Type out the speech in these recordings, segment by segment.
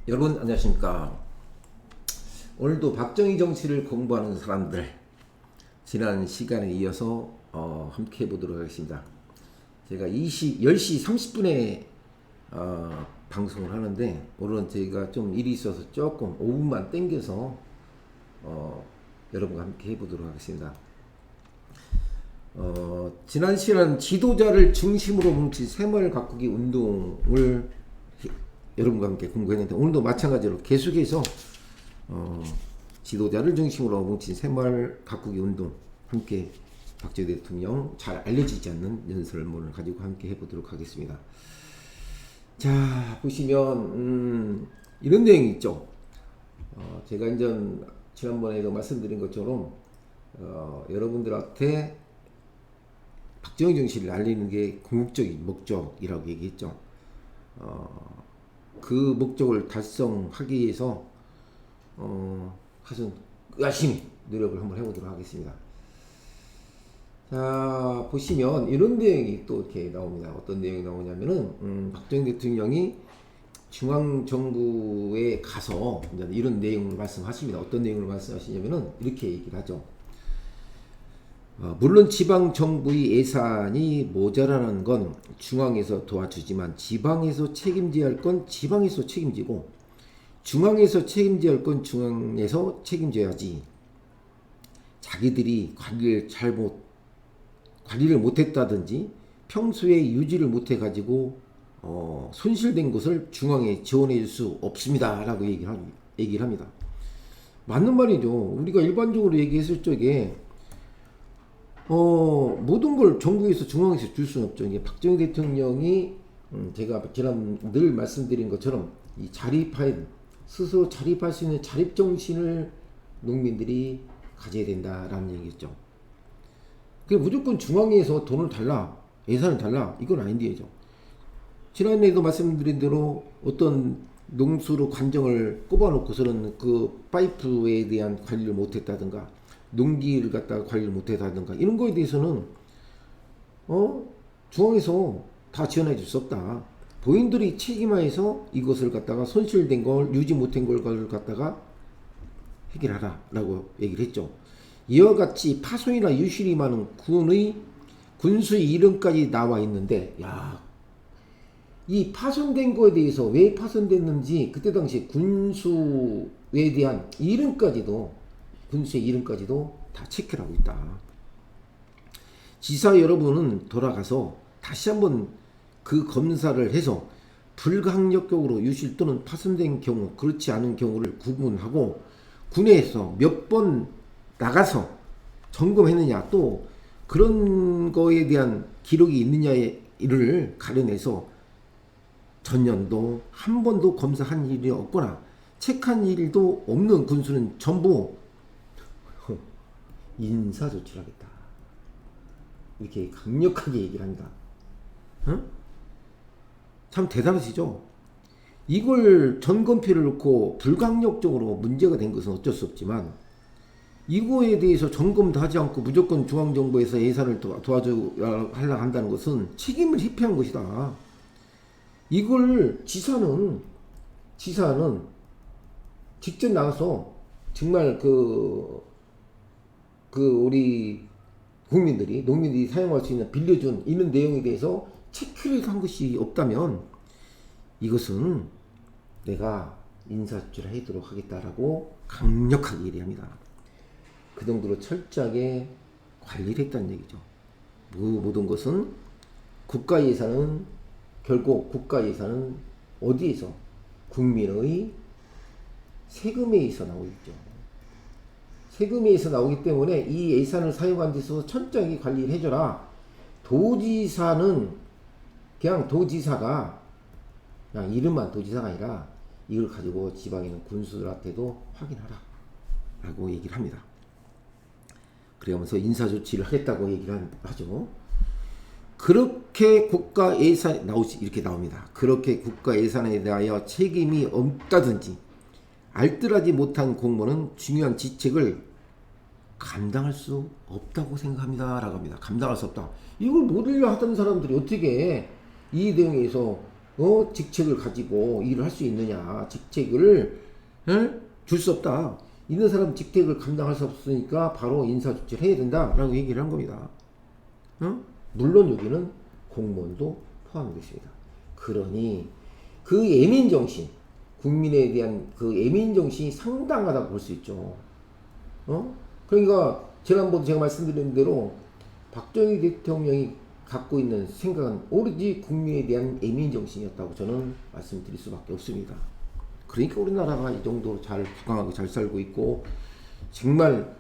여러분 안녕하십니까. 오늘도 박정희 정치를 공부하는 사람들 지난 시간에 이어서 함께 해보도록 하겠습니다. 제가 10시 30분에 방송을 하는데 오늘은 저희가 좀 일이 있어서 조금 5분만 땡겨서 여러분과 함께 해보도록 하겠습니다. 지난 시간 지도자를 중심으로 뭉친 새마을 가꾸기 운동을 여러분과 함께 공부했는데 오늘도 마찬가지로 계속해서 지도자를 중심으로 뭉친 새마을 가꾸기 운동 함께 박정희 대통령 잘 알려지지 않는 연설문을 가지고 함께 해보도록 하겠습니다. 자, 보시면 이런 내용이 있죠. 제가 이제 지난번에도 말씀드린 것처럼 여러분들한테 박정희 정신을 알리는 게 궁극적인 목적이라고 얘기했죠. 그 목적을 달성하기 위해서 하여튼 열심히 노력을 한번 해보도록 하겠습니다. 자, 보시면 이런 내용이 또 이렇게 나옵니다. 어떤 내용이 나오냐면은 박정희 대통령이 중앙정부에 가서 이런 내용을 말씀하십니다. 어떤 내용을 말씀하시냐면은 이렇게 얘기를 하죠. 물론 지방정부의 예산이 모자라는 건 중앙에서 도와주지만 지방에서 책임져야 할 건 지방에서 책임지고 중앙에서 책임져야 할 건 중앙에서 책임져야지. 자기들이 관리를 못했다든지 평소에 유지를 못해가지고 손실된 것을 중앙에 지원해 줄 수 없습니다 라고 얘기를 합니다. 맞는 말이죠. 우리가 일반적으로 얘기했을 적에 모든 걸 정부에서 중앙에서 줄 수는 없죠. 이게 박정희 대통령이 제가 늘 말씀드린 것처럼 이 스스로 자립할 수 있는 자립 정신을 농민들이 가져야 된다라는 얘기죠. 그 무조건 중앙에서 돈을 달라, 예산을 달라 이건 아닌데죠. 지난해에도 말씀드린 대로 어떤 농수로 관정을 꼽아놓고서는 그 파이프에 대한 관리를 못했다든가 농기를 갖다가 관리를 못했다든가 이런 거에 대해서는 중앙에서 다 지원해 줄 수 없다. 본인들이 책임하에서 이것을 갖다가 손실된 걸 유지 못한 걸 갖다가 해결하라 라고 얘기를 했죠. 이와 같이 파손이나 유실이 많은 군수의 이름까지 나와 있는데 이 파손된 거에 대해서 왜 파손됐는지 그때 당시 군수에 대한 군수의 이름까지도 다 체크를 하고 있다. 지사 여러분은 돌아가서 다시 한번 그 검사를 해서 불강력적으로 유실 또는 파손된 경우 그렇지 않은 경우를 구분하고 군에서 몇 번 나가서 점검했느냐 또 그런 거에 대한 기록이 있느냐를 가려내서 전년도 한 번도 검사한 일이 없거나 체크한 일도 없는 군수는 전부 인사조치를 하겠다. 이렇게 강력하게 얘기를 합니다. 참 대단하시죠? 이걸 전검표를 놓고 불강력적으로 문제가 된 것은 어쩔 수 없지만 이거에 대해서 점검도 하지 않고 무조건 중앙정부에서 예산을 도와주려 하려고 한다는 것은 책임을 회피한 것이다. 이걸 지사는 직접 나가서 정말 우리 농민들이 사용할 수 있는 빌려준 이런 내용에 대해서 체크를 한 것이 없다면 이것은 내가 인사조치를 하도록 하겠다라고 강력하게 얘기합니다. 그 정도로 철저하게 관리를 했다는 얘기죠. 모든 것은 결국 국가 예산은 어디에서? 국민의 세금에 의해서 나오고 있죠. 세금에 의해서 나오기 때문에 이 예산을 사용한 데 있어서 철저하게 관리를 해줘라. 도지사가 그냥 이름만 도지사가 아니라 이걸 가지고 지방에 있는 군수들한테도 확인하라 라고 얘기를 합니다. 그러면서 인사조치를 하겠다고 얘기를 하죠. 그렇게 국가 예산이 이렇게 나옵니다. 그렇게 국가 예산에 대하여 책임이 없다든지 알뜰하지 못한 공무원은 중요한 지책을 감당할 수 없다고 생각합니다 라고 합니다. 감당할 수 없다. 이걸 모델로 하던 사람들이 어떻게 이 내용에서 직책을 가지고 일을 할 수 있느냐. 직책을 줄 수 없다. 있는 사람 직책을 감당할 수 없으니까 바로 인사조치를 해야 된다라고 얘기를 한 겁니다. 물론 여기는 공무원도 포함되어 있습니다. 그러니 그 예민정신, 국민에 대한 그 예민정신이 상당하다고 볼 수 있죠. 그러니까 지난번도 제가 말씀드린 대로 박정희 대통령이 갖고 있는 생각은 오로지 국민에 대한 예민정신이었다고 저는 말씀드릴 수밖에 없습니다. 그러니까 우리나라가 이 정도로 잘 부강하게 잘 살고 있고, 정말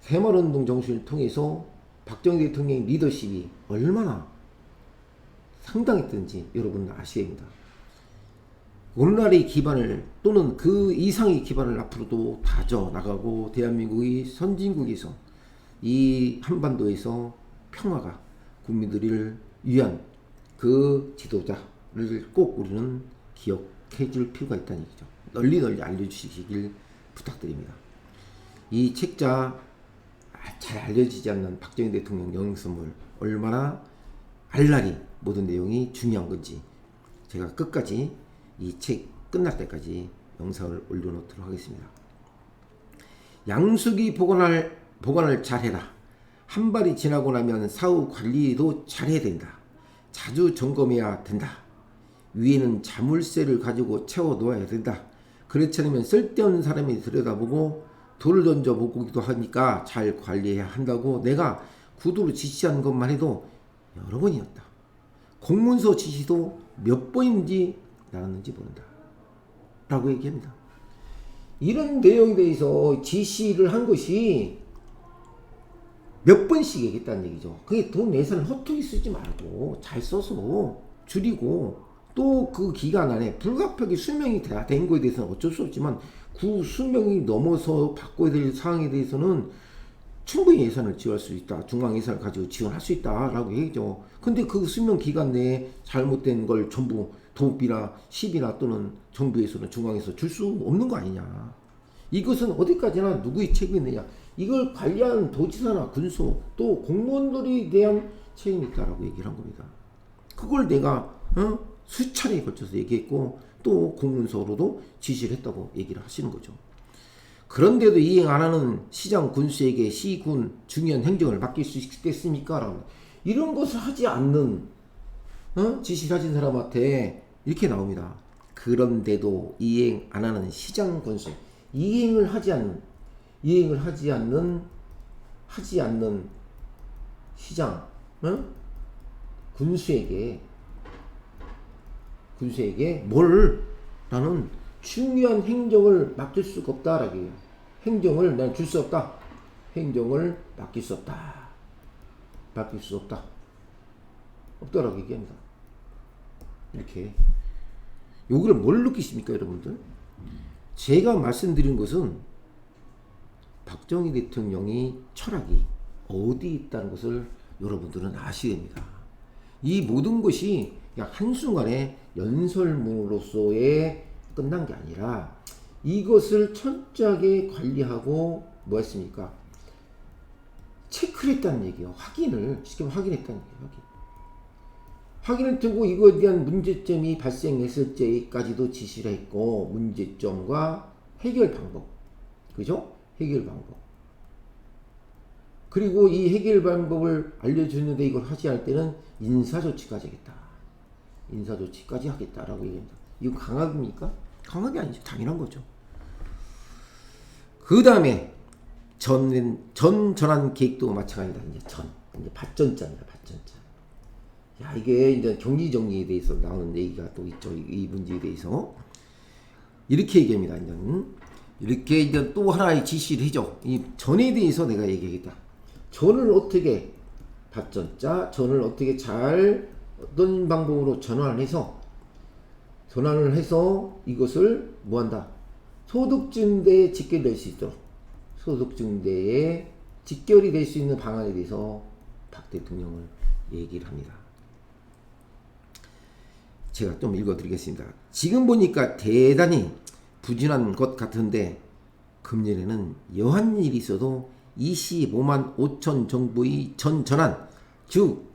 새마을운동 정신을 통해서 박정희 대통령의 리더십이 얼마나 상당했던지 여러분 아셔야 됩니다. 오늘날의 기반을 또는 그 이상의 기반을 앞으로도 다져 나가고, 대한민국이 선진국에서 이 한반도에서 평화가 국민들을 위한 그 지도자를 꼭 우리는 기억해 줄 필요가 있다는 얘기죠. 널리 알려주시길 부탁드립니다. 이 책자 잘 알려지지 않는 박정희 대통령 영성물, 얼마나 알라리 모든 내용이 중요한 건지 제가 끝까지 이 책 끝날 때까지 영상을 올려놓도록 하겠습니다. 양수기 보관을 잘해라. 한 발이 지나고 나면 사후 관리도 잘해야 된다. 자주 점검해야 된다. 위에는 자물쇠를 가지고 채워 놓아야 된다. 그렇지 않으면 쓸데없는 사람이 들여다보고 돌을 던져보기도 하니까 잘 관리해야 한다고 내가 구두로 지시한 것만 해도 여러 번이었다. 공문서 지시도 몇 번인지 나왔는지 모른다. 라고 얘기합니다. 이런 내용에 대해서 지시를 한 것이 몇 번씩 얘기했다는 얘기죠. 그게 돈 예산을 헛되이 쓰지 말고 잘 써서 줄이고, 또 그 기간 안에 불가피하게 수명이 된 거에 대해서는 어쩔 수 없지만 그 수명이 넘어서 바꿔야 될 상황에 대해서는 충분히 예산을 지원할 수 있다. 중앙 예산을 가지고 지원할 수 있다라고 얘기죠. 근데 그 수명 기간 내에 잘못된 걸 전부 도읍이나 시비나 또는 정부에서는 중앙에서 줄 수 없는 거 아니냐. 이것은 어디까지나 누구의 책임이 있느냐. 이걸 관리하는 도지사나 군수 또 공무원들에 대한 책임이 있다라고 얘기를 한 겁니다. 그걸 내가 수차례에 걸쳐서 얘기했고, 또 공문서로도 지시를 했다고 얘기를 하시는 거죠. 그런데도 이행 안 하는 시장 군수에게 시군 중요한 행정을 맡길 수 있겠습니까? 라고. 이런 것을 하지 않는 지시를 하신 사람한테 이렇게 나옵니다. 그런데도 이행 안 하는 시장 군수, 이행을 하지 않는 시장 군수에게 뭘 나는 중요한 행정을 맡길 수가 없다라고 해요. 행정을 난 줄 수 없다. 행정을 맡길 수 없다. 맡길 수 없다. 없다라고 얘기합니다. 이렇게. 여기를 뭘 느끼십니까, 여러분들? 제가 말씀드린 것은 박정희 대통령이 철학이 어디 있다는 것을 여러분들은 아셔야 됩니다. 이 모든 것이 그냥 한순간에 연설문으로서의 끝난 게 아니라 이것을 철저하게 관리하고 뭐 했습니까? 체크를 했다는 얘기예요. 쉽게 확인했다는 얘기예요. 확인을 두고 이거에 대한 문제점이 발생했을 때까지도 지시를 했고, 문제점과 해결 방법, 그죠? 해결 방법. 그리고 이 해결 방법을 알려주는데 이걸 하지 않을 때는 인사조치까지 하겠다. 인사조치까지 하겠다라고 얘기합니다. 이거 강압입니까? 강압이 아니죠. 당연한 거죠. 그 다음에 전환 계획도 마찬가지다. 이제 밭전자입니다. 밭전자. 야, 이게 이제 경기 정리에 대해서 나오는 얘기가 또 있죠. 이 문제에 대해서. 이렇게 얘기합니다. 이렇게 이제 또 하나의 지시를 해줘. 이 전에 대해서 내가 얘기하겠다. 전을 어떻게, 전을 어떻게 잘 어떤 방법으로 전환을 해서 이것을 뭐한다? 소득증대에 직결될 수 있도록, 소득증대에 직결이 될 수 있는 방안에 대해서 박 대통령을 얘기를 합니다. 제가 좀 읽어드리겠습니다. 지금 보니까 대단히 부진한 것 같은데 금년에는 여한 일이 있어도 25만 5천 정부의 전환, 즉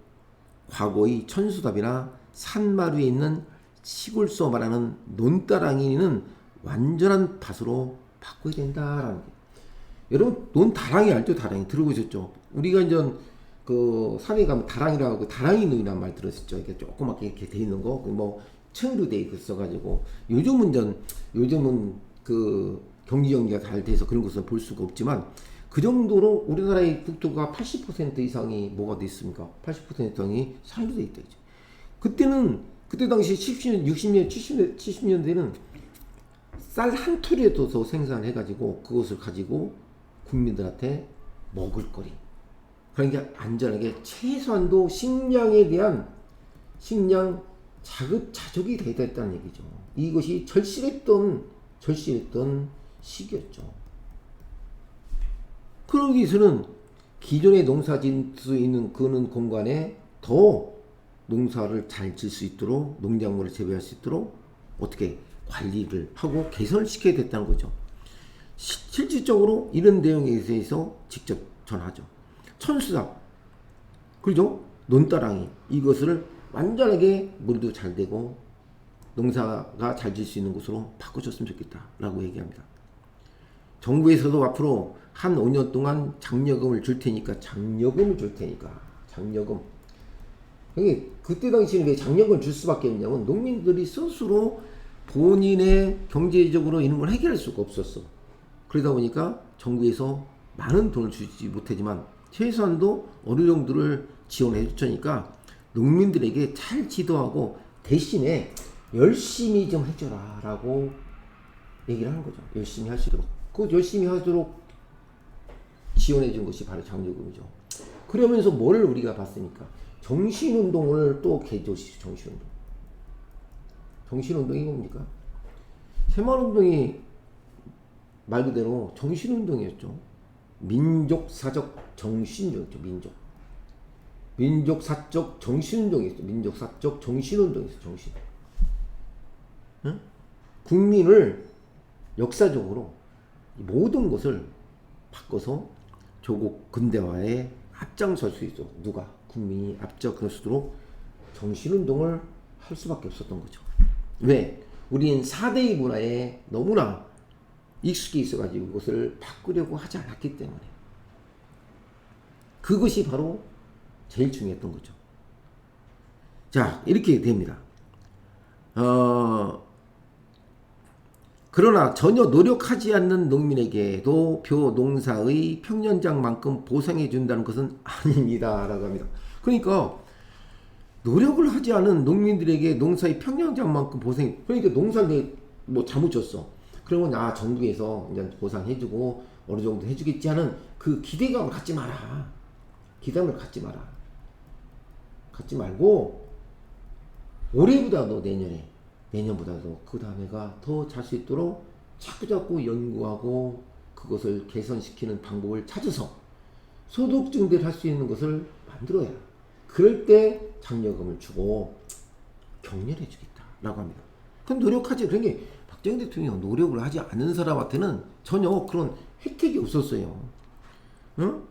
과거의 천수답이나 산마루에 있는 시골서 말하는 논다랑이는 완전한 밭으로 바꿔야 된다라는 게. 여러분 논다랑이 알죠? 다랑이 들어보셨죠? 우리가 이제 그 산에 가면 다랑이라고 하고 다랑이 논이란 말 들었었죠? 이렇게 조그맣게 이렇게 돼 있는 거, 뭐 층으로 돼 있어가지고 요즘은 그 경지 정리가 잘 돼서 그런 것을 볼 수가 없지만 그 정도로 우리나라의 국토가 80% 이상이 뭐가 돼 있습니까? 80% 이상이 산으로 돼 있다. 그때 당시 70년, 60년, 70년대는 쌀 한 톨이라도 더 생산해가지고 그것을 가지고 국민들한테 먹을거리. 그러니까 안전하게 최소한도 식량 자급자족이 되어 있다는 얘기죠. 이것이 절실했던 시기였죠. 그러기 위해서는 기존의 농사 짓을 수 있는 그런 공간에 더 농사를 잘 질 수 있도록 농작물을 재배할 수 있도록 어떻게 관리를 하고 개선을 시켜야 됐다는 거죠. 실질적으로 이런 내용에 대해서 직접 전하죠. 천수사, 그죠? 논다랑이 이것을 완전하게 물도 잘 되고 농사가 잘 질 수 있는 곳으로 바꿔줬으면 좋겠다라고 얘기합니다. 정부에서도 앞으로 한 5년 동안 장려금을 줄 테니까 장려금. 그때 당시에는 왜 장려금을 줄 수밖에 없냐면 농민들이 스스로 본인의 경제적으로 이런 걸 해결할 수가 없었어. 그러다 보니까 정부에서 많은 돈을 주지 못하지만 최소한도 어느 정도를 지원해 주니까 농민들에게 잘 지도하고 대신에 열심히 좀 해줘라 라고 얘기를 하는 거죠. 열심히 할 수 있도록. 그 열심히 하도록 지원해 준 것이 바로 장려금이죠. 그러면서 뭘 우리가 봤으니까 정신운동을 또 개조시죠. 정신운동이 뭡니까? 새마을운동이 말 그대로 정신운동이었죠. 민족사적 정신운동이었죠. 민족사적 정신운동이었죠. 민족사적 정신운동이었죠. 정신. 응? 국민을 역사적으로 모든 것을 바꿔서 조국 근대화에 앞장설 수 있어. 누가? 국민이 앞장설 수 있도록 정신운동을 할 수밖에 없었던 거죠. 왜? 우리는 4대의 문화에 너무나 익숙해 있어가지고 그것을 바꾸려고 하지 않았기 때문에. 그것이 바로 제일 중요했던 거죠. 자, 이렇게 됩니다. 그러나 전혀 노력하지 않는 농민에게도 벼농사의 평년장만큼 보상해 준다는 것은 아닙니다. 라고 합니다. 그러니까 노력을 하지 않은 농민들에게 농사의 평년장만큼 그러니까 농사를 뭐 잘못 졌어. 그러면 정부에서 이제 보상해주고 어느 정도 해주겠지 하는 그 기대감을 갖지 마라. 갖지 말고 올해보다도 내년보다도 그 다음에가 더 잘 수 있도록 자꾸 연구하고 그것을 개선시키는 방법을 찾아서 소득 증대를 할 수 있는 것을 만들어야. 그럴 때 장려금을 주고 격려해 주겠다라고 합니다. 그럼 노력하지. 그러니까 박정희 대통령 노력을 하지 않는 사람한테는 전혀 그런 혜택이 없었어요. 응?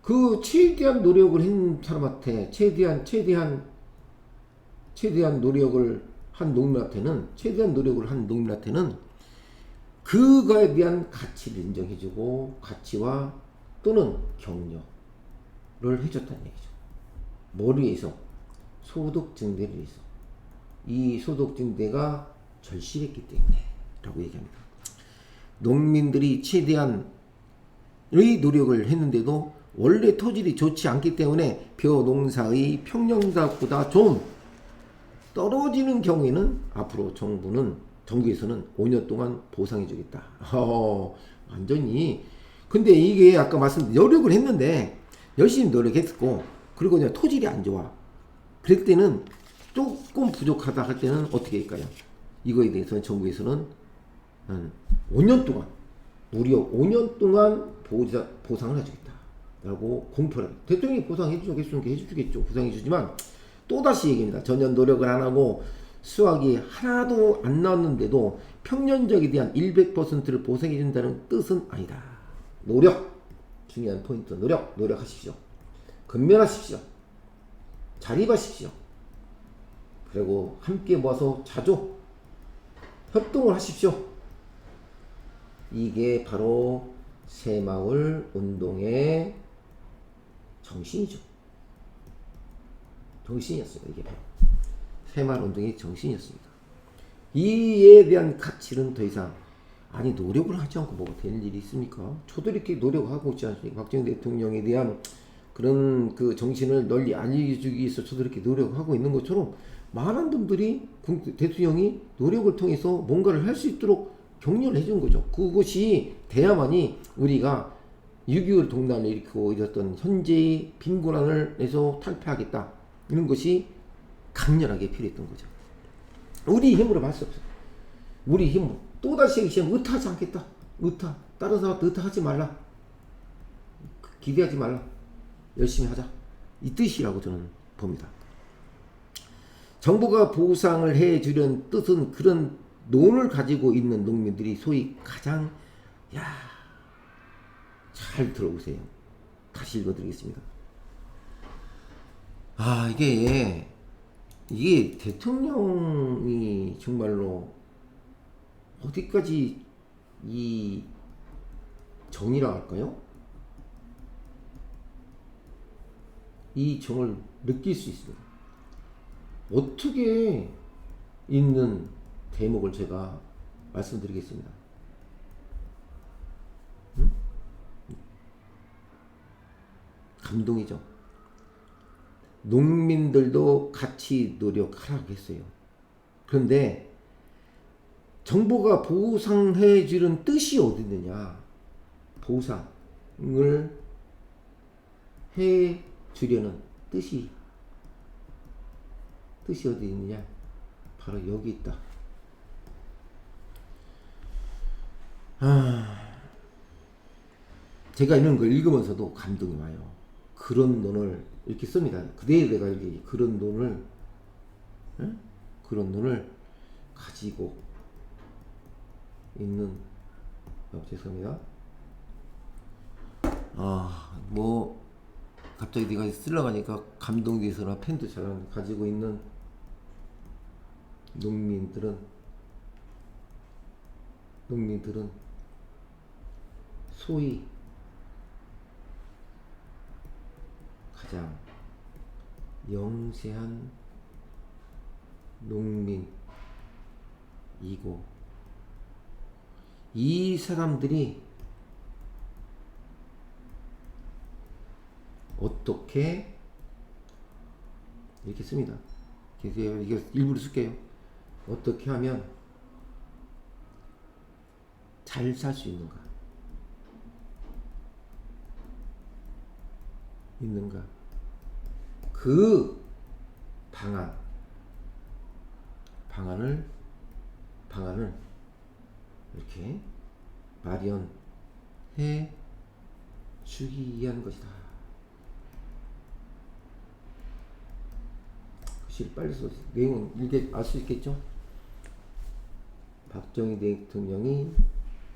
그 최대한 노력을 한 사람한테 최대한 노력을 한 농민한테는 그거에 대한 가치를 인정해주고 가치와 또는 격려를 해줬다는 얘기죠. 뭘 위해서? 소득 증대를 위해서. 이 소득 증대가 절실했기 때문에 라고 얘기합니다. 농민들이 최대한의 노력을 했는데도 원래 토질이 좋지 않기 때문에 벼농사의 평년가보다 좀 떨어지는 경우에는 앞으로 정부에서는 5년 동안 보상해 주겠다. 완전히. 근데 이게 아까 노력을 했는데 열심히 노력했고 그리고 이제 토질이 안 좋아. 그럴 때는 조금 부족하다 할 때는 어떻게 할까요? 이거에 대해서는 정부에서는 5년 동안 무려 5년 동안 보상을 해주겠다 라고 공표를 합니다. 대통령이 보상해 주겠으니까 해주겠죠. 보상해 주지만 또다시 얘기입니다. 전혀 노력을 안 하고 수확이 하나도 안 나왔는데도 평년적에 대한 100%를 보상해 준다는 뜻은 아니다. 노력! 중요한 포인트. 노력하십시오. 근면하십시오. 자립하십시오. 그리고 함께 모아서 자주 협동을 하십시오. 이게 바로 새마을 운동의 정신이죠. 정신이었어요. 이게 바로 새마을 운동의 정신이었습니다. 이에 대한 가치는 더 이상 노력을 하지 않고 뭐가 되는 일이 있습니까? 저도 이렇게 노력하고 있지 않습니까? 박정희 대통령에 대한 그런 그 정신을 널리 알려주기 위해서 저도 이렇게 노력하고 있는 것처럼 많은 분들이 대통령이 노력을 통해서 뭔가를 할 수 있도록 격려를 해준 거죠. 그것이 돼야만이 우리가 6.25 동란을 일으키고 있었던 현재의 빈곤을 해서 탈피하겠다. 이런 것이 강렬하게 필요했던 거죠. 우리 힘으로 할 수 없어요. 우리 힘으로. 또다시 시험 의타하지 않겠다. 다른 사람한테 의타하지 말라. 기대하지 말라. 열심히 하자. 이 뜻이라고 저는 봅니다. 정부가 보상을 해주려는 뜻은 그런 논을 가지고 있는 농민들이 소위 가장 잘 들어보세요. 다시 읽어드리겠습니다. 이게 대통령이 정말로 어디까지 이 정이라 할까요? 이 정을 느낄 수 있어요. 어떻게 있는 대목을 제가 말씀드리겠습니다. 감동이죠. 농민들도 같이 노력하라고 했어요. 그런데 정부가 보상해 주는 뜻이 어디 있느냐? 보상을 해 주려는 뜻이 어디 있느냐? 바로 여기 있다. 제가 이런 걸 읽으면서도 감동이 와요. 그런 논을 이렇게 씁니다. 그대로 내가 여기 그런 논을 가지고 있는 죄송합니다. 갑자기 네가 쓰려고 하니까 감동돼서나 펜도 잘 가지고 있는 농민들은 소위 가장 영세한 농민이고 이 사람들이 어떻게 이렇게 씁니다. 이게 일부러 쓸게요. 어떻게 하면 잘 살 수 있는가? 그 방안을 이렇게 마련해 주기 위한 것이다. 글씨를 빨리 써서 내용은 알 수 있겠죠? 박정희 대통령이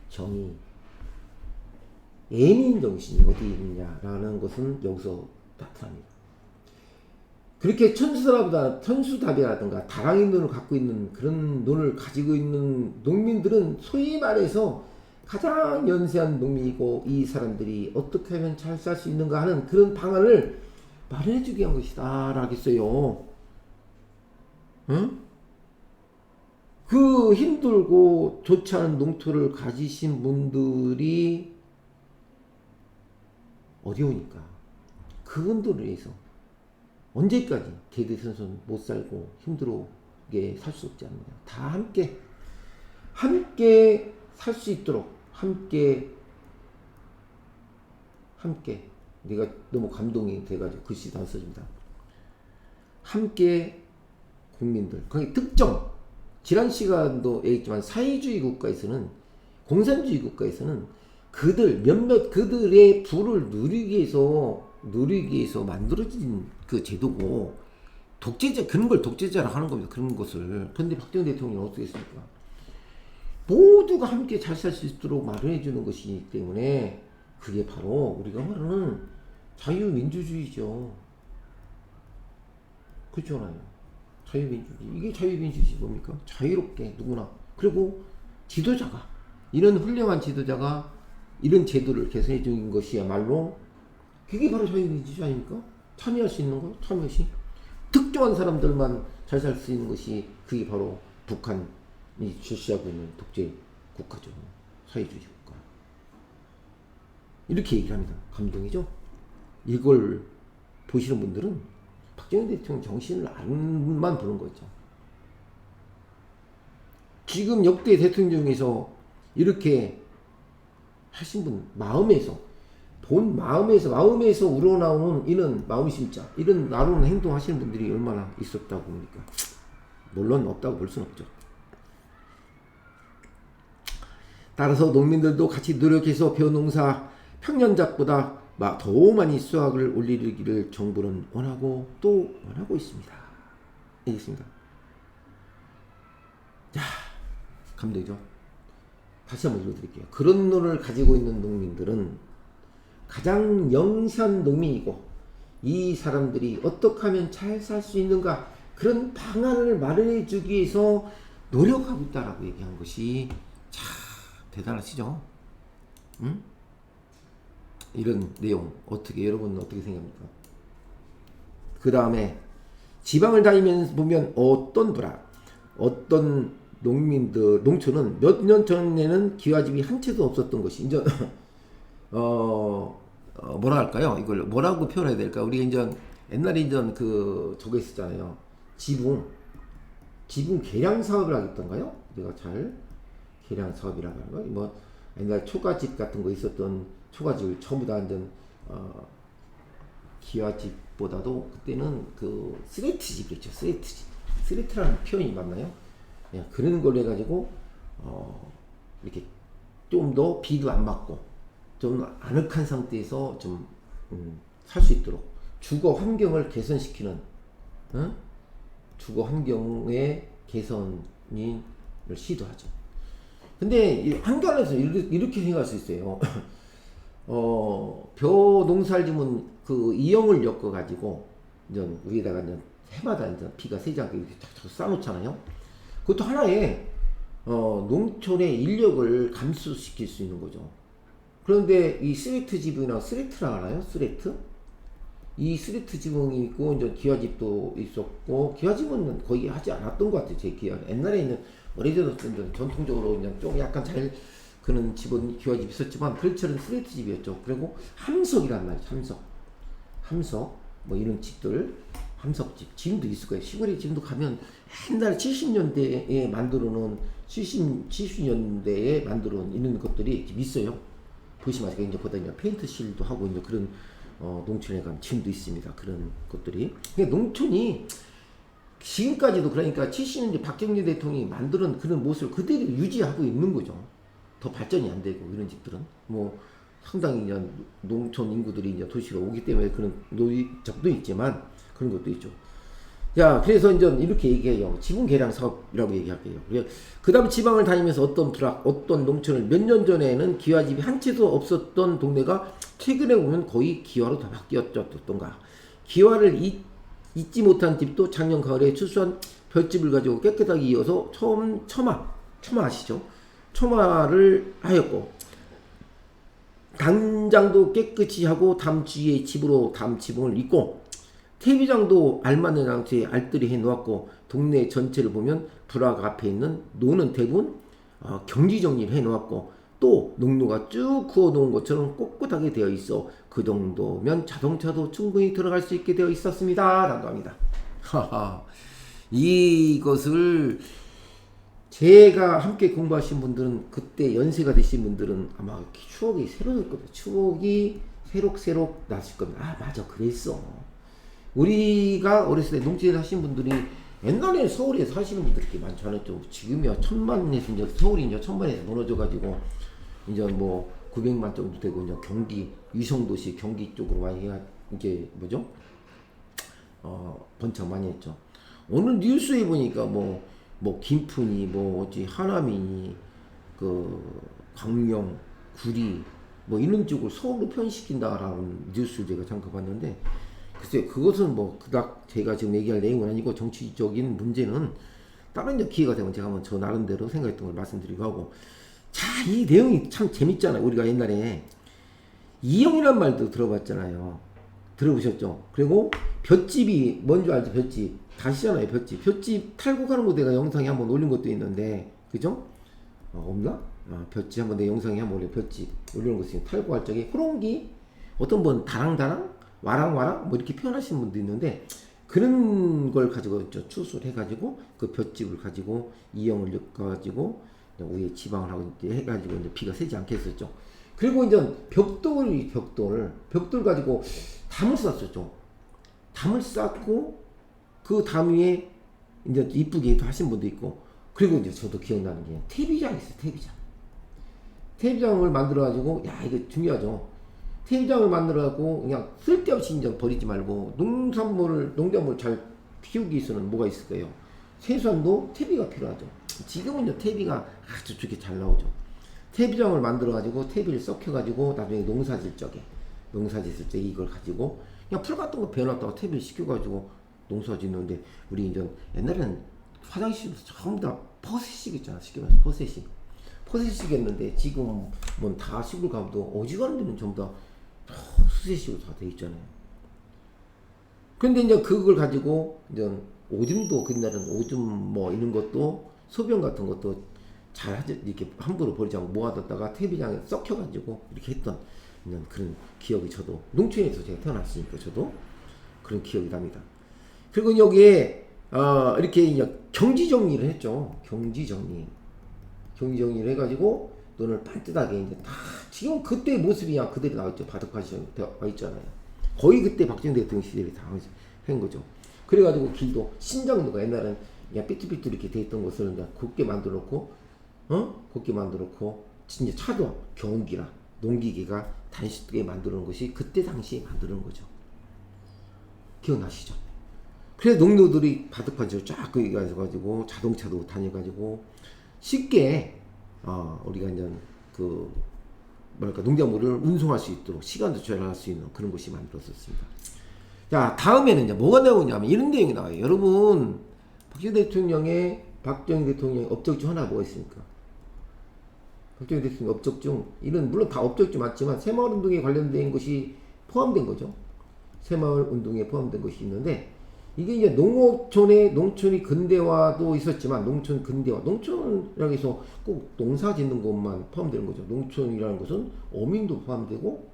정의, 애민 정신이 어디 있느냐라는 것은 여기서 나타납니다. 그렇게 천수답이라든가 다랑이 논을 갖고 있는 그런 논을 가지고 있는 농민들은 소위 말해서 가장 연세한 농민이고 이 사람들이 어떻게 하면 잘 살 수 있는가 하는 그런 방안을 마련해 주기 위한 것이다 라겠어요. 응? 그 힘들고 좋지 않은 농토를 가지신 분들이 어려우니까 그분들을 위해서 언제까지 대대손손 못 살고 힘들게 살 수 없지 않느냐. 다 함께 살 수 있도록 함께 내가 너무 감동이 돼가지고 글씨도 안 써집니다. 함께 국민들 거기 특정 지난 시간도 얘기했지만 사회주의 국가에서는 공산주의 국가에서는 그들의 부를 누리기 위해서 만들어진 그 제도고 그런 걸 독재자라 하는 겁니다. 그런 것을. 그런데 박정희 대통령은 어떻게 했습니까? 모두가 함께 잘 살 수 있도록 마련해 주는 것이기 때문에 그게 바로 우리가 말하는 자유민주주의죠. 그렇잖아요. 자유민주주의. 이게 자유민주주의 뭡니까? 자유롭게 누구나. 그리고 지도자가, 이런 훌륭한 지도자가 이런 제도를 개선해 준 것이야말로 그게 바로 자유민주주의 아닙니까? 참여할 수 있는 거, 참여시. 특정한 사람들만 잘 살 수 있는 것이 그게 바로 북한이 실시하고 있는 독재 국가죠. 사회주의 국가. 이렇게 얘기를 합니다. 감동이죠? 이걸 보시는 분들은 박정희 대통령 정신을 안만 보는 거죠. 지금 역대 대통령 중에서 이렇게 하신 분, 마음에서 우러나오는 이런 마음심자, 이런 나로는 행동하시는 분들이 얼마나 있었다고 봅니까? 물론 없다고 볼 수는 없죠. 따라서 농민들도 같이 노력해서 벼농사 평년작보다 더 많이 수확을 올리기를 정부는 원하고 또 원하고 있습니다. 알겠습니다. 자, 감동이죠. 다시 한번 읽어드릴게요. 그런 논을 가지고 있는 농민들은 가장 영세한 농민이고, 이 사람들이 어떻게 하면 잘 살 수 있는가, 그런 방안을 마련해 주기 위해서 노력하고 있다라고 얘기한 것이 참 대단하시죠? 응? 이런 내용 여러분은 어떻게 생각합니까? 그 다음에 지방을 다니면서 보면 어떤 농민들, 농촌은 몇 년 전에는 기와집이 한 채도 없었던 것이 이제 뭐라 할까요? 이걸 뭐라고 표현해야 될까? 우리가 이제 옛날에 저거 있었잖아요. 지붕 개량 사업을 하겠던가요? 내가 개량 사업이라고 하는 거. 뭐 옛날 초가집 같은 거 있었던 초가집을 전부 다 완전 기와집보다도 그때는 그 스레트집이었죠. 스레트라는 표현이 맞나요? 예, 그런 걸로 해가지고 이렇게 좀 더 비도 안 맞고 좀 아늑한 상태에서 좀 살 수 있도록 주거 환경을 개선시키는, 주거 환경의 개선을 시도하죠. 근데 한편에서 이렇게 생각할 수 있어요. 벼 농사를 지면 그 이형을 엮어 가지고 이제 위에다가 이제 해마다 이제 비가 새지 않게 이렇게 쫙 쌓아놓잖아요. 그것도 하나의 농촌의 인력을 감소시킬 수 있는 거죠. 그런데 이 스레트 지붕이나 스레트라 알아요? 이 스레트 지붕이 있고 이제 기와집도 있었고, 기와집은 거의 하지 않았던 것 같아요. 제 기억. 옛날에는 오래전에 전통적으로 그냥 좀 약간 잘 그런 집은 기와집 있었지만 그렇지는 스레트 집이었죠. 그리고 함석이란 말이죠. 함석 뭐 이런 집들, 함석집 지금도 있을 거예요. 시골에 지금도 가면 옛날 70년대에 만들어 놓은 70년대에 만들어 놓은 이런 것들이 있어요. 보시면 아직 이제 보다 페인트 실도 하고 이제 그런 농촌에 가면 지금도 있습니다. 그런 것들이. 그러니까 농촌이 지금까지도, 그러니까 70년대 박정희 대통령이 만드는 그런 모습을 그대로 유지하고 있는 거죠. 더 발전이 안 되고, 이런 집들은 뭐 상당히 이제 농촌 인구들이 이제 도시로 오기 때문에 그런 노이적도 있지만 그런 것도 있죠. 자, 그래서 이제 이렇게 얘기해요. 지붕 개량 사업이라고 얘기할게요. 그 다음 지방을 다니면서 어떤 농촌을 몇 년 전에는 기와집이 한 채도 없었던 동네가 최근에 보면 거의 기와로 다 바뀌었던가. 기와를 잊지 못한 집도 작년 가을에 추수한 볏집을 가지고 깨끗하게 이어서 처마 아시죠? 처마를 하였고, 단장도 깨끗이 하고 담주위에 집으로 담 지붕을 잇고, 태비장도 알맞는 상태에 알뜰히 해놓았고, 동네 전체를 보면 불악 앞에 있는 노는 대부분 경지 정리를 해놓았고, 또 농로가 쭉 그어놓은 것처럼 꼿꼿하게 되어 있어 그 정도면 자동차도 충분히 들어갈 수 있게 되어 있었습니다 라고 합니다. 이것을 제가 함께 공부하신 분들은, 그때 연세가 되신 분들은 아마 추억이 새로울 겁니다. 추억이 새록새록 나실 겁니다. 아, 맞아, 그랬어. 우리가 어렸을 때 농촌에 사신 분들이 옛날에 서울에 사시는 분들이 이렇게 많지 않았죠. 지금이야 천만에서 이제 서울이 이제 천만에서 무너져가지고 이제 뭐 900만 정도 되고 이제 경기 위성도시 경기 쪽으로 많이 이게 뭐죠? 번창 많이 했죠. 오늘 뉴스에 보니까 뭐 김포니 어디 하남이니 그 광명 구리 뭐 이런 쪽을 서울로 편시킨다라는 뉴스를 제가 잠깐 봤는데, 글쎄요, 그것은 뭐 그닥 제가 지금 얘기할 내용은 아니고 정치적인 문제는 다른 이제 기회가 되면 제가 한번 저 나름대로 생각했던 걸 말씀드리고 하고. 자, 이 내용이 참 재밌잖아요. 우리가 옛날에 이영이란 말도 들어봤잖아요. 들어보셨죠? 그리고 볏집이 뭔지 알죠? 볏집 다시잖아요. 볏집 탈곡하는 거 내가 영상에 한번 올린 것도 있는데, 그죠? 없나? 볏집 한번 내 영상에 한번 올려. 볏집 올리는 거 있어요. 탈곡할 적에 호롱기, 어떤 분 다랑다랑 와랑와랑 뭐 이렇게 표현하시는 분도 있는데, 그런 걸 가지고 추수를 해가지고 그 볏집을 가지고 이영을 엮어가지고 위에 지방을 하고 이제 해가지고 이제 비가 새지 않게 했었죠. 그리고 이제 벽돌 가지고 담을 쌓았었죠. 담을 쌓고 그 담 위에 이제 이쁘게 하신 분도 있고, 그리고 이제 저도 기억나는 게 퇴비장이 있어요. 퇴비장을 만들어가지고, 야, 이거 중요하죠. 퇴비장을 만들어가지고 그냥 쓸데없이 이제 버리지 말고 농작물을 잘 키우기 위해서는 뭐가 있을까요? 생수한도 퇴비가 필요하죠. 지금은 이제 퇴비가 아주 좋게 잘 나오죠. 퇴비장을 만들어가지고 퇴비를 썩혀가지고 나중에 농사 짓을 적에 이걸 가지고 그냥 풀 같은 거 베어놨다가 퇴비를 식혀가지고 농사 짓는데, 우리 이제 옛날에는 화장실에서 전부 다 퍼셋식 있잖아. 쉽게 말해서 퍼셋식이었는데 지금 뭐 다 시골 가도 어지간한 데는 전부 다 수세식으로 다 돼 있잖아요. 그런데 이제 그걸 가지고 이제 오줌도, 그날은 오줌 뭐 이런 것도 소변 같은 것도 잘 이렇게 함부로 버리지 않고 모아뒀다가 퇴비장에 썩혀가지고 이렇게 했던 그런 기억이, 저도 농촌에서 제가 태어났으니까 저도 그런 기억이 납니다. 그리고 여기에 이렇게 이제 경지 정리를 했죠. 경지 정리를 해가지고 눈을 반듯하게 이제 다 지금 그때 모습이 그냥 그대로 나왔죠. 바둑화시 와 있잖아요. 거의 그때 박정희 대통령 시대에 다 한 거죠. 그래가지고 길도 신정로가 옛날엔 그냥 삐뚤삐뚤 이렇게 돼 있던 것을 그냥 곱게 만들어놓고, 진짜 차도 경운기라 농기계가 단순하게 만드는 것이 그때 당시에 만드는 거죠. 기억나시죠? 그래서 농노들이 바둑판지로 쫙 거기 가가지고 자동차도 다녀가지고 쉽게 우리가 이제 그 뭐랄까 농작물을 운송할 수 있도록 시간도 절약할 수 있는 그런 곳이 만들어졌습니다. 자, 다음에는 이제 뭐가 나오냐면 이런 내용이 나와요. 여러분, 박정희 대통령의 업적 중 하나 뭐가 있습니까? 박정희 대통령 업적 중, 이런 물론 다 업적 중 맞지만 새마을 운동에 관련된 것이 포함된 거죠. 새마을 운동에 포함된 것이 있는데, 이게 이제 농촌이 근대화도 있었지만, 농촌이라고 해서 꼭 농사 짓는 것만 포함되는 거죠. 농촌이라는 것은 어민도 포함되고,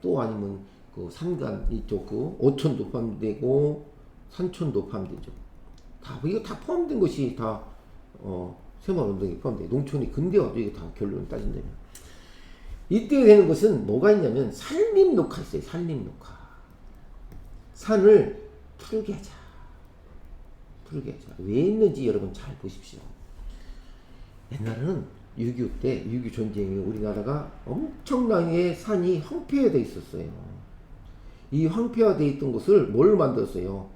또 아니면 그 산간 이쪽 그 어촌도 포함되고, 산촌도 포함되죠. 이거 다 포함된 것이 다 새마을 운동에 포함돼요. 농촌이 근대화도 이게 다 결론을 따진다면. 이때 되는 것은 뭐가 있냐면 산림녹화 있어요. 산림녹화. 산을 푸르게 하자. 왜 있는지 여러분 잘 보십시오. 옛날에는 6.25 전쟁에 우리나라가 엄청나게 산이 황폐화되어 있었어요. 이 황폐화되어 있던 것을 뭘 만들었어요?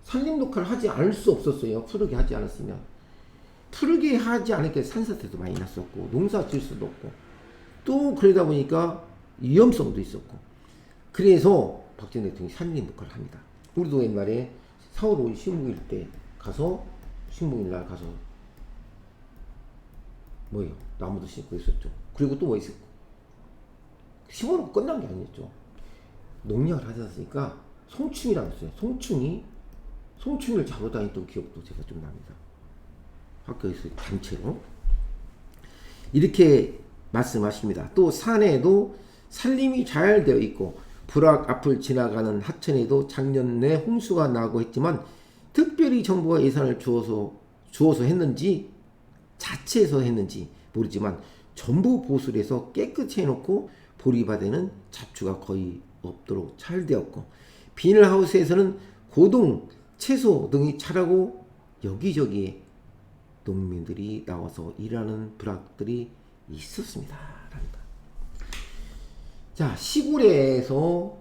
산림 녹화를 하지 않을 수 없었어요. 푸르게 하지 않았으면. 푸르게 하지 않으니까 산사태도 많이 났었고, 농사 지을 수도 없고, 또 그러다 보니까 위험성도 있었고, 그래서 박정희 대통령이 산림 녹화를 합니다. 우리도 옛날에 4월 5일 식목일 날 가서 나무도 심고 있었죠. 그리고 또 뭐 있었고, 심어놓고 끝난 게 아니었죠. 농약을 하지 않았으니까 송충이라고 했어요. 송충이를 잡아 다녔던 기억도 제가 좀 납니다. 학교에서 단체로 이렇게 말씀하십니다. 또 산에도 산림이 잘 되어 있고 불악 앞을 지나가는 하천에도 작년에 홍수가 나고 했지만, 특별히 정부가 예산을 주어서 했는지 자체해서 했는지 모르지만 전부 보수를 해서 깨끗이 해놓고 보리밭에는 잡초가 거의 없도록 잘 되었고, 비닐하우스에서는 고동, 채소 등이 자라고 여기저기에 농민들이 나와서 일하는 불악들이 있었습니다. 랍니다. 자, 시골에서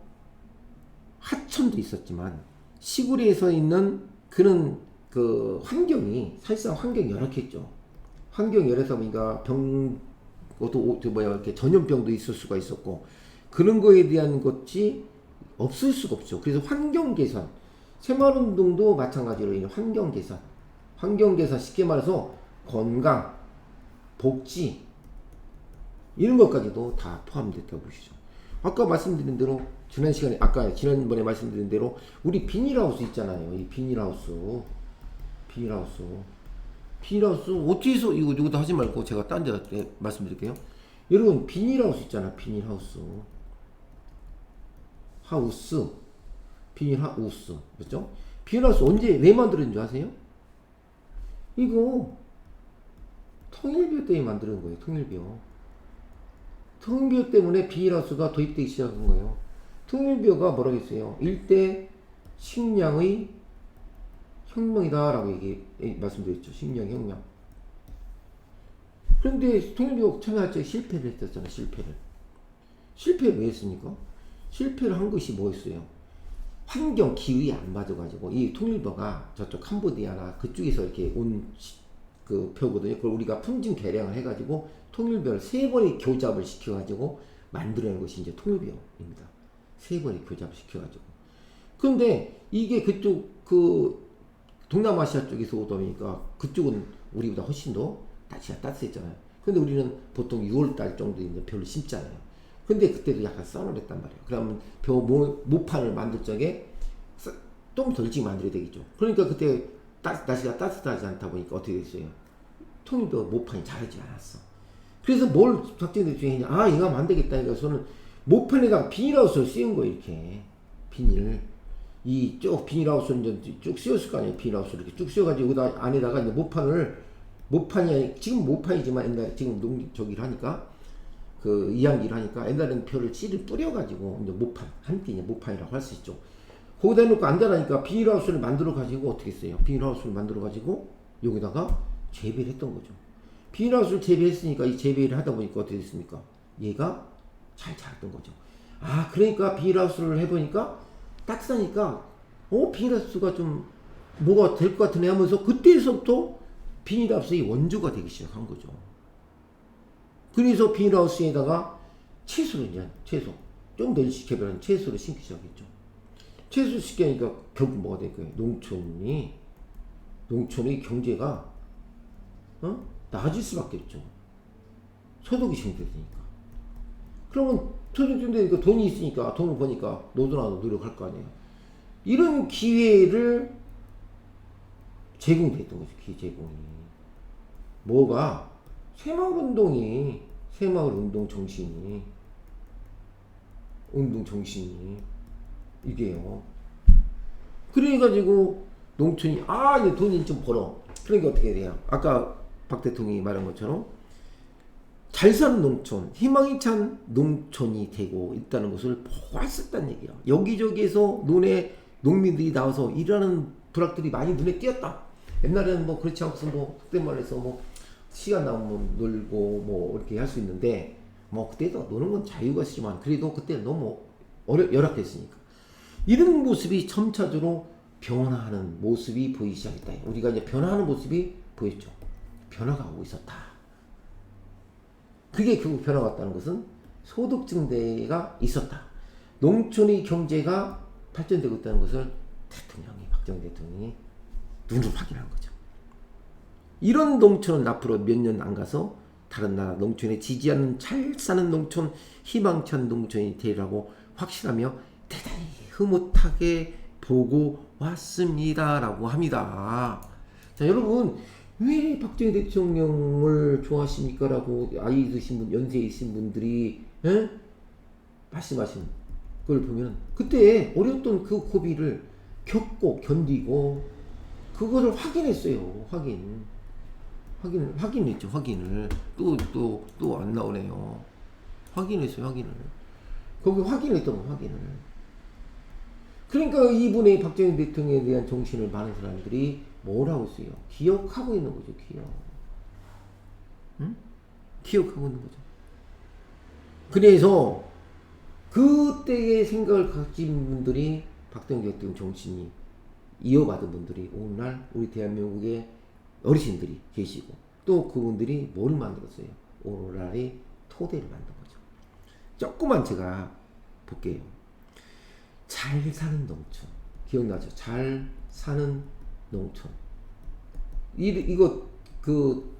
하천도 있었지만 시골에서 있는 그런 그 환경이 사실상 환경이 열악했죠. 환경이 열해서 보니까 이렇게 전염병도 있을 수가 있었고, 그런 거에 대한 것이 없을 수가 없죠. 그래서 환경 개선, 새마을운동도 마찬가지로 이 환경 개선, 쉽게 말해서 건강, 복지 이런 것까지도 다 포함됐다고 보시죠. 아까 말씀드린 대로 지난번에 말씀드린 대로 우리 비닐하우스 있잖아요. 이 비닐하우스 어떻게 해서 이것도 하지 말고 제가 딴 데 말씀드릴게요. 여러분 비닐하우스 있잖아. 비닐하우스 맞죠? 비닐하우스 언제 왜 만들었는 줄 아세요? 이거 통일교 때문에 만드는 거예요. 통일교 때문에 비닐하우스가 도입되기 시작한 거예요. 통일교가 뭐라고 했어요? 일대 식량의 혁명이다라고 말씀드렸죠. 식량혁명. 그런데 통일교 참여할 때 실패를 했었잖아요. 실패를 왜 했습니까? 실패를 한 것이 뭐였어요? 환경, 기후에 안 맞아가지고 이 통일교가 저쪽 캄보디아나 그쪽에서 이렇게 온 그 표거든요. 그걸 우리가 품질 개량을 해가지고 통일교를 3번의 교잡을 시켜가지고 만들어낸 것이 이제 통일교입니다. 3번의 교잡을 시켜가지고. 그런데 이게 그쪽 동남아시아 쪽에서 오다 보니까 그쪽은 우리보다 훨씬 더 날씨가 따뜻했잖아요. 근데 우리는 보통 6월달 정도 이제 벼를 심잖아요. 근데 그때도 약간 싸늘했단 말이에요. 그러면 모판을 만들 적에 좀 더 일찍 만들어야 되겠죠. 그러니까 그때 날씨가 따뜻하지 않다 보니까 어떻게 됐어요? 통일교 모판이 자라지 않았어. 그래서 뭘 박정희 대통령이 했냐? 이거 하면 안 되겠다. 그래서는 모판에다가 비닐하우스를 씌운 거예요. 이렇게 비닐. 이 쭉 비닐하우스를 쭉 씌웠을 거 아니에요. 비닐하우스를 이렇게 쭉 씌워가지고 여기다 안에다가 이제 모판이 지금 모판이지만 옛날에 지금 저기를 하니까 이양기를 하니까 옛날에는 씨를 뿌려가지고 이제 한끼 모판이라고 할 수 있죠. 거기다 해놓고 안 자라니까 비닐하우스를 만들어가지고 어떻게 했어요? 비닐하우스를 만들어가지고 여기다가 재배를 했던 거죠. 비닐하우스를 재배했으니까 이 재배를 하다 보니까 어떻게 됐습니까? 얘가 잘 자랐던 거죠. 그러니까 비닐하우스를 해보니까 따뜻하니까 비닐하우스가 좀 뭐가 될 것 같으네 하면서 그때서부터 비닐하우스의 원조가 되기 시작한 거죠. 그래서 비닐하우스에다가 채소 좀 더 일찍 개발한 채소를 심기 시작했죠. 채소 심기니까 결국 뭐가 될 거예요? 농촌의 경제가 나아질 수밖에 없죠. 소득이 증대되니까. 그러면 소득 증대되니까 돈이 있으니까 돈을 버니까 노동하고 노력할 거 아니에요. 이런 기회를 제공됐던 거죠. 기회 제공이. 뭐가? 새마을 운동 정신이 이게요. 그래가지고 농촌이 이제 돈이 좀 벌어. 그러니까 어떻게 돼요? 아까 박 대통령이 말한 것처럼 잘 사는 농촌, 희망이 찬 농촌이 되고 있다는 것을 보았었다는 얘기야. 여기저기에서 농민들이 나와서 일하는 부락들이 많이 눈에 띄었다. 옛날에는 뭐 그렇지 않고서 그때 말해서 시간 나오면 놀고 이렇게 할 수 있는데 그때도 노는 건 자유가 있지만 그래도 그때 너무 열악했으니까 이런 모습이 점차적으로 변화하는 모습이 보이기 시작했다. 우리가 이제 변화하는 모습이 보였죠. 변화가 오고 있었다. 그게 결국 변화가 왔다는 것은 소득 증대가 있었다. 농촌의 경제가 발전되고 있다는 것을 박정희 대통령이 눈으로 확인한 거죠. 이런 농촌은 앞으로 몇 년 안 가서 다른 나라 농촌에 지지하는 잘 사는 농촌, 희망찬 농촌이 되리라고 확신하며 대단히 흐뭇하게 보고 왔습니다라고 합니다. 자, 여러분 왜 박정희 대통령을 좋아하십니까? 라고 아이 드신 분, 연세에 있으신 분들이 말씀하신 걸 보면 그때 어려웠던 그 고비를 겪고 견디고 그거를 확인했어요. 확인했죠. 확인을 또 안 나오네요. 확인했어요. 거기 확인했던 거 확인을. 그러니까 이분의 박정희 대통령에 대한 정신을 많은 사람들이 뭐라고 써요? 기억하고 있는 거죠. 기억하고 있는 거죠. 그래서 그때의 생각을 가진 분들이 박정희 대통령 정신이 이어받은 분들이 오늘날 우리 대한민국의 어르신들이 계시고 또 그분들이 뭘 만들었어요? 오늘날의 토대를 만든 거죠. 조금만 제가 볼게요. 잘 사는 농촌. 기억나죠? 잘 사는 농촌. 이거 그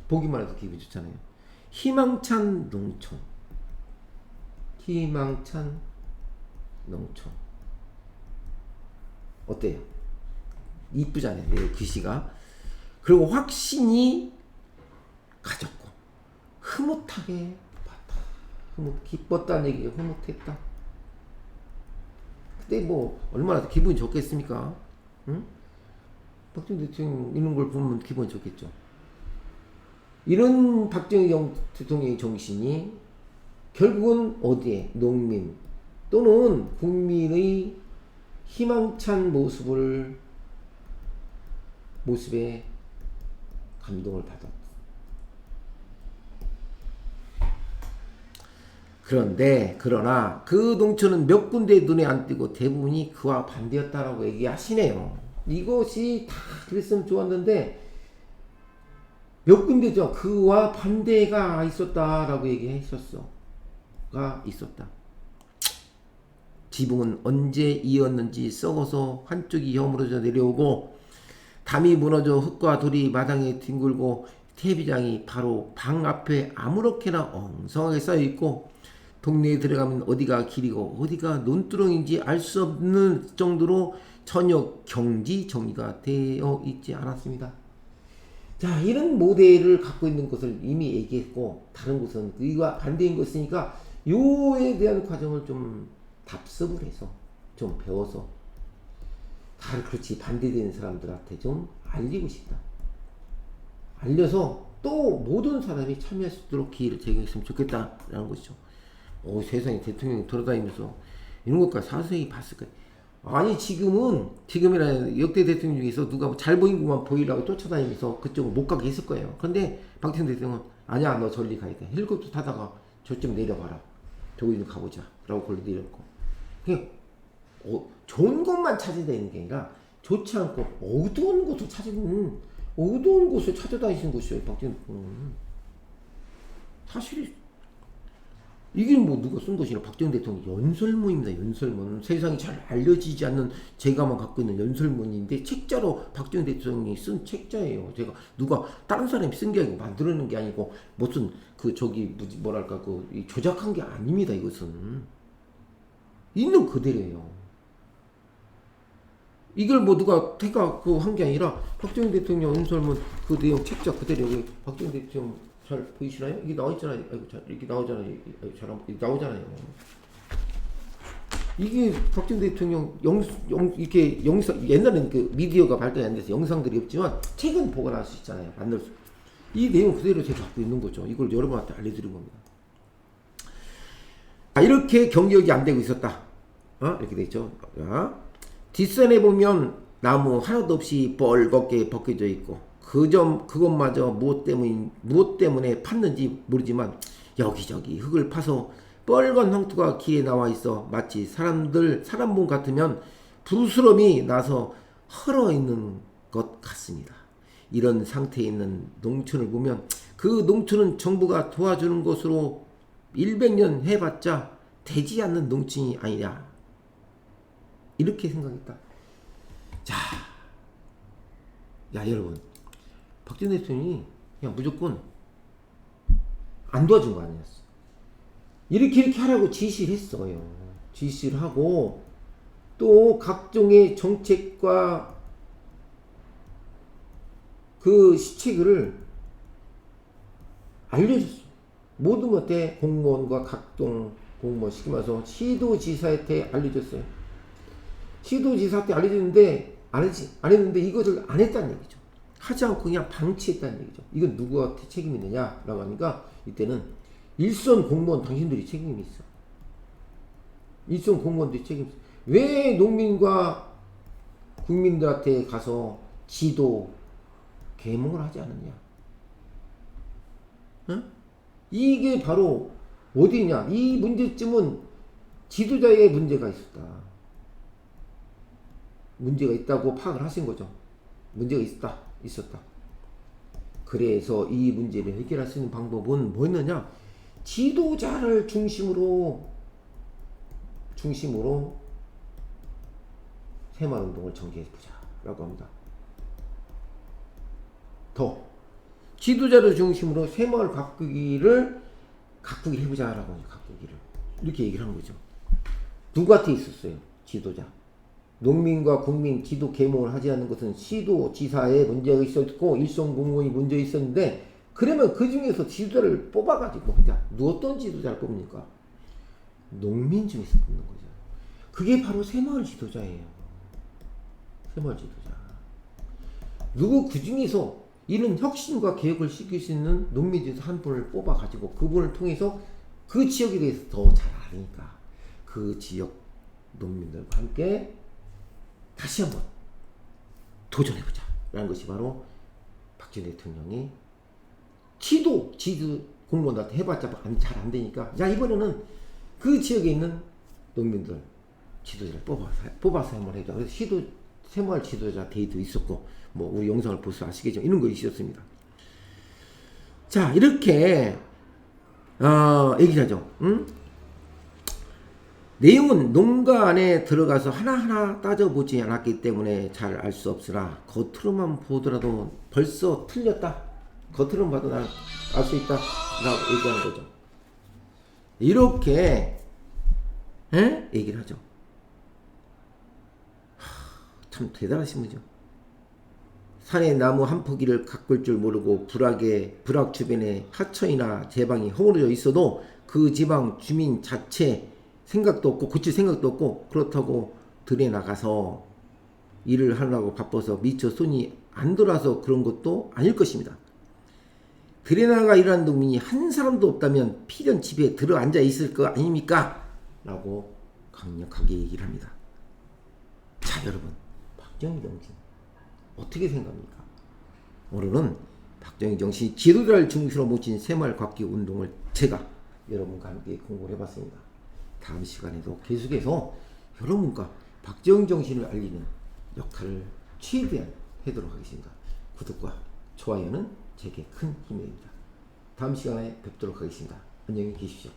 보기만 해도 기분이 좋잖아요. 희망찬 농촌. 희망찬 농촌. 어때요? 이쁘잖아요. 네, 글씨가. 그리고 확신이 가졌고 흐뭇하게 봤다. 기뻤다는 얘기죠. 흐뭇했다. 근데 뭐 얼마나 기분이 좋겠습니까? 응? 박정희 대통령 이런 걸 보면 기분이 좋겠죠. 이런 박정희 대통령의 정신이 결국은 어디에? 농민 또는 국민의 희망찬 모습에 감동을 받았다. 그러나 그 농촌은 몇 군데 눈에 안 띄고 대부분이 그와 반대였다라고 얘기하시네요. 이것이 다 그랬으면 좋았는데 몇 군데죠. 그와 반대가 있었다라고 얘기했었어가 있었다. 지붕은 언제 이었는지 썩어서 한쪽이 허물어져 내려오고 담이 무너져 흙과 돌이 마당에 뒹굴고 TV장이 바로 방 앞에 아무렇게나 엉성하게 쌓여있고 동네에 들어가면 어디가 길이고 어디가 논두렁인지 알 수 없는 정도로 전혀 경지 정리가 되어 있지 않았습니다. 자, 이런 모델을 갖고 있는 것을 이미 얘기했고 다른 곳은 이와 반대인 것이니까 요에 대한 과정을 좀 답습을 해서 좀 배워서 다 그렇지 반대되는 사람들한테 좀 알리고 싶다. 알려서 또 모든 사람이 참여할 수 있도록 기회를 제공했으면 좋겠다라는 것이죠. 세상에 대통령이 돌아다니면서 이런 것까지 자세히 봤을 거예요. 아니 지금이나 역대 대통령 중에서 누가 잘 보인 것만 보이려고 쫓아다니면서 그쪽을 못 가게 했을 거예요. 근데 박정희 대통령은 아니야 너 저리 가야 돼. 헬리콥터 타다가 저쪽 내려가라. 저기 좀 가보자. 라고 걸로 내렸고. 그냥 좋은 것만 찾아다니는 게 아니라 좋지 않고 어두운 곳을 어두운 곳을 찾아다니시는 것이에요. 박정희 대통령은. 사실 이게 뭐 누가 쓴 것이냐. 박정희 대통령 연설문입니다. 연설문. 세상이 잘 알려지지 않는 제가만 갖고 있는 연설문인데 책자로 박정희 대통령이 쓴 책자예요. 제가 누가 다른 사람이 쓴 게 아니고 만들어낸 게 아니고 무슨 뭐랄까 조작한 게 아닙니다. 이것은 있는 그대로예요. 이걸 뭐 누가 태가 한 게 아니라 박정희 대통령 연설문 그 내용 책자 그대로. 박정희 대통령 잘 보이시나요? 이게 나와있잖아요. 이렇게 나오잖아요. 이렇게 나오잖아요. 이게 박정희 대통령 이렇게 영상, 옛날에는 그 미디어가 발달이 안 돼서 영상들이 없지만 책은 보관할 수 있잖아요. 만들 수. 이 내용 그대로 제가 갖고 있는 거죠. 이걸 여러분한테 알려드린 겁니다. 이렇게 경기력이 안 되고 있었다. 이렇게 돼 있죠. 뒷선에 보면 나무 하나도 없이 뻘겋게 벗겨져 있고 그것마저 무엇 때문에 팠는지 모르지만 여기저기 흙을 파서 뻘건 황토가 길에 나와 있어 마치 사람 몸 같으면 부스럼이 나서 헐어 있는 것 같습니다. 이런 상태에 있는 농촌을 보면 그 농촌은 정부가 도와주는 것으로 100년 해봤자 되지 않는 농촌이 아니냐. 이렇게 생각했다. 자, 여러분. 박정희 대통령이 그냥 무조건 안 도와준 거 아니었어. 이렇게 하라고 지시를 했어요. 지시를 하고 또 각종의 정책과 그 시책을 알려줬어. 모든 것에 공무원과 각종 공무원 시키면서 시도지사한테 알려줬어요. 시도지사한테 알려줬는데 안 했는데 이것을 안 했다는 얘기죠. 하지 않고 그냥 방치했다는 얘기죠. 이건 누구한테 책임이 있느냐 라고 하니까 이때는 일선 공무원 당신들이 책임이 있어. 일선 공무원들이 책임이 있어. 왜 농민과 국민들한테 가서 지도 계몽을 하지 않느냐. 응? 이게 바로 어디냐. 이 문제점은 지도자의 문제가 있었다. 문제가 있다고 파악을 하신 거죠. 문제가 있었다. 그래서 이 문제를 해결할 수 있는 방법은 뭐였느냐? 지도자를 중심으로 새마을운동을 전개해보자라고 합니다. 더 지도자를 중심으로 새마을 가꾸기를 해보자라고 하죠. 가꾸기를 이렇게 얘기를 한 거죠. 누구한테 있었어요? 지도자. 농민과 국민 지도 계몽을 하지 않는 것은 시도지사에 문제가 있었고 일선 공무원이 문제 있었는데, 그러면 그 중에서 지도자를 뽑아가지고 하자. 어떤 지도자를 뽑습니까? 농민 중에서 뽑는 거죠. 그게 바로 새마을 지도자예요. 새마을 지도자. 누구 그 중에서 이런 혁신과 개혁을 시킬 수 있는 농민 중에서 한 분을 뽑아가지고 그분을 통해서 그 지역에 대해서 더 잘 아니까 그 지역 농민들과 함께 다시 한번 도전해보자 라는 것이 바로 박정희 대통령이 지도 공무원한테 해봤자 잘 안되니까, 자 이번에는 그 지역에 있는 농민들 지도자를 뽑아서 한번 해보자. 그래서 새마을 지도자 데이도 있었고, 뭐 우리 영상을 보셔서 아시겠지만 이런 거 있었습니다. 자 이렇게 얘기하죠. 내용은 농가 안에 들어가서 하나하나 따져보지 않았기 때문에 잘 알 수 없으나 겉으로만 보더라도 벌써 틀렸다. 겉으로만 봐도 난 알 수 있다 라고 얘기하는 거죠. 이렇게 얘기를 하죠. 참 대단하신 분이죠. 산에 나무 한 포기를 가꿀 줄 모르고 불악 주변에 하천이나 제방이 허물어져 있어도 그 지방 주민 자체 생각도 없고 고칠 생각도 없고, 그렇다고 들에 나가서 일을 하려고 바빠서 미처 손이 안 돌아서 그런 것도 아닐 것입니다. 들에 나가 일하는 농민이 한 사람도 없다면 필연 집에 들어 앉아 있을 거 아닙니까? 라고 강력하게 얘기를 합니다. 자 여러분, 박정희 정신 어떻게 생각합니까? 오늘은 박정희 정신 지도자를 중심으로 모친 새마을 걷기 운동을 제가 여러분과 함께 공부를 해봤습니다. 다음 시간에도 계속해서 여러분과 박정희 정신을 알리는 역할을 최대한 하도록 하겠습니다. 구독과 좋아요는 제게 큰 힘이 됩니다. 다음 시간에 뵙도록 하겠습니다. 안녕히 계십시오.